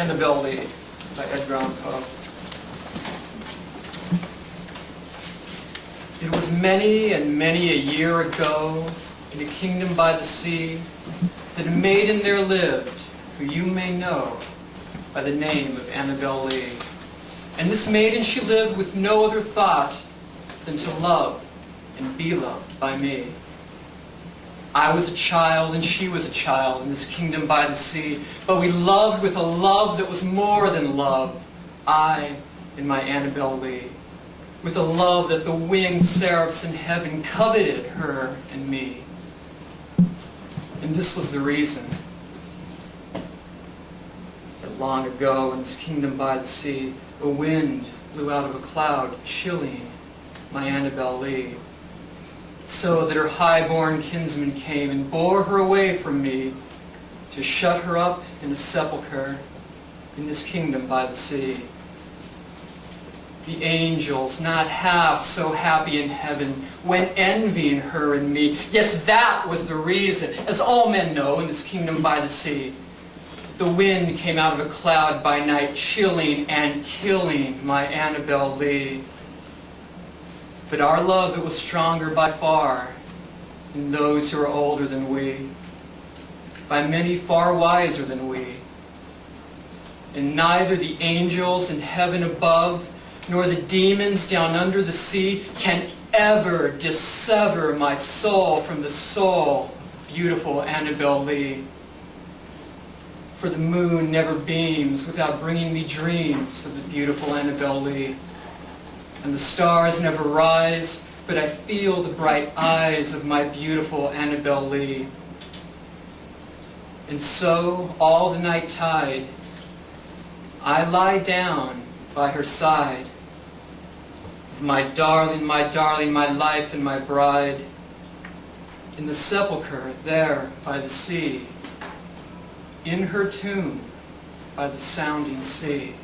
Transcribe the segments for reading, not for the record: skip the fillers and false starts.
ANNABEL LEE by Bram Poe. It was many and many a year ago, in a kingdom by the sea, that a maiden there lived, who you may know by the name of ANNABEL LEE. And this maiden, she lived with no other thought than to love and be loved by me. I was a child and she was a child in this kingdom by the sea, but we loved with a love that was more than love, I and my ANNABEL LEE, with a love that the winged seraphs in heaven coveted her and me. And this was the reason that long ago in this kingdom by the sea, a wind blew out of a cloud, chilling my ANNABEL LEE, so that her high-born kinsman came and bore her away from me to shut her up in a sepulchre in this kingdom by the sea. The angels, not half so happy in heaven, went envying her and me. Yes, that was the reason, as all men know in this kingdom by the sea. The wind came out of a cloud by night, chilling and killing my ANNABEL LEE. But our love, it was stronger by far in those who are older than we, by many far wiser than we. And neither the angels in heaven above, nor the demons down under the sea can ever dissever my soul from the soul of beautiful ANNABEL LEE. For the moon never beams without bringing me dreams of the beautiful ANNABEL LEE. And the stars never rise, but I feel the bright eyes of my beautiful ANNABEL LEE. And so, all the night tide, I lie down by her side. My darling, my life and my bride, in the sepulchre there by the sea, in her tomb by the sounding sea.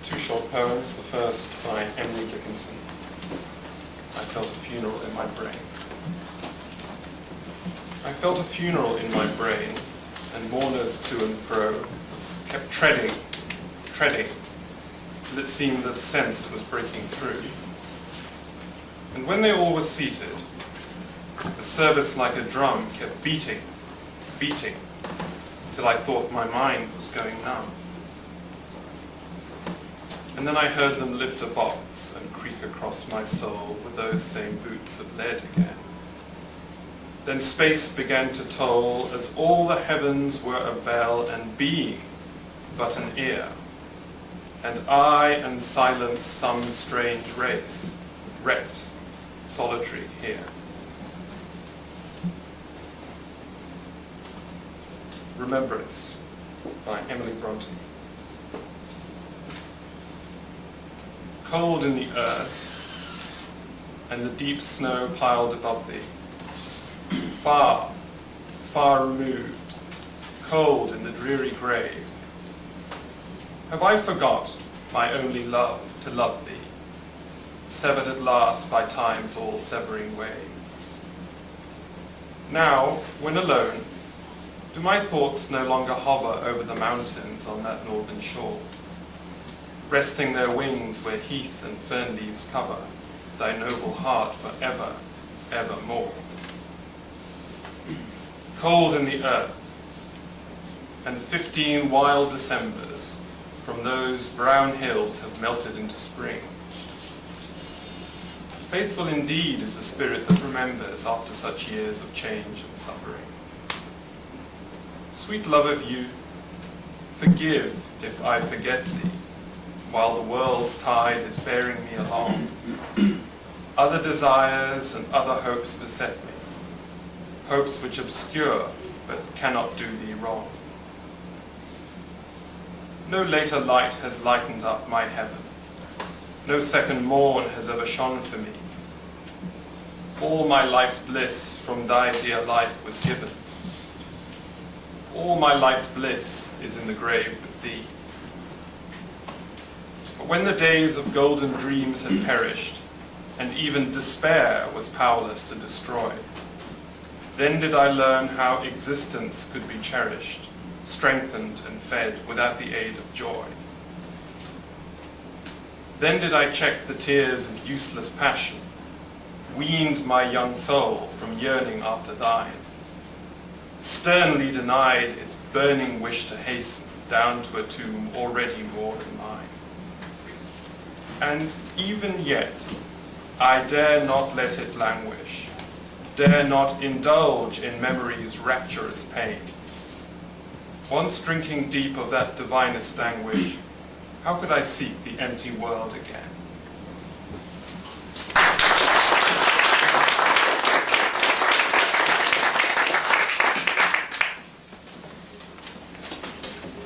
Two short poems, the first by Emily Dickinson. I felt a funeral in my brain. I felt a funeral in my brain, and mourners to and fro kept treading, till it seemed that sense was breaking through. And when they all were seated, the service like a drum kept beating, till I thought my mind was going numb. And then I heard them lift a box and creak across my soul with those same boots of lead again. Then space began to toll as all the heavens were a bell and being but an ear, and I and silence some strange race, wrecked, solitary here. Remembrance by Emily Bronte. Cold in the earth, and the deep snow piled above thee. Far, far removed, cold in the dreary grave. Have I forgot my only love to love thee, severed at last by time's all-severing wave? Now, when alone, do my thoughts no longer hover over the mountains on that northern shore, resting their wings where heath and fern leaves cover thy noble heart for ever, evermore? Cold in the earth, and 15 wild Decembers from those brown hills have melted into spring. Faithful indeed is the spirit that remembers after such years of change and suffering. Sweet love of youth, forgive if I forget thee, while the world's tide is bearing me along. Other desires and other hopes beset me, hopes which obscure but cannot do thee wrong. No later light has lightened up my heaven, no second morn has ever shone for me. All my life's bliss from thy dear life was given. All my life's bliss is in the grave with thee. when the days of golden dreams had perished, and even despair was powerless to destroy, then did I learn how existence could be cherished, strengthened and fed without the aid of joy. Then did I check the tears of useless passion, weaned my young soul from yearning after thine, sternly denied its burning wish to hasten down to a tomb already more than mine. And even yet, I dare not let it languish, dare not indulge in memory's rapturous pain. Once drinking deep of that divinest anguish, how could I seek the empty world again?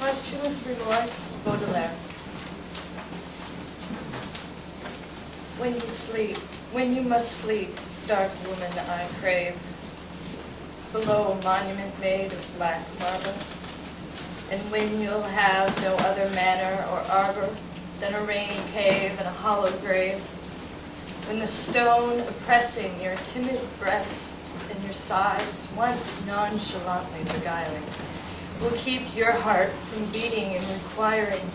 Posthumous Remorse, Baudelaire. When you sleep, when you must sleep, dark woman I crave, below a monument made of black marble, and when you'll have no other manor or arbor than a rainy cave and a hollow grave, when the stone oppressing your timid breast and your sides, once nonchalantly beguiling, will keep your heart from beating and requiring,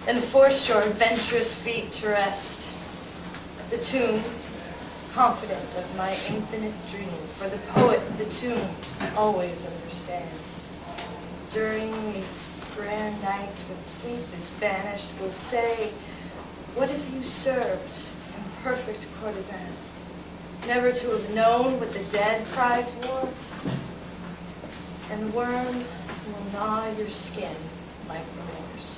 and force your adventurous feet to rest. The tomb, confident of my infinite dream, for the poet of the tomb always understands. During these grand nights when sleep is banished, will say, what if you served in perfect courtesan, never to have known what the dead cried for? And the worm will gnaw your skin like remorse.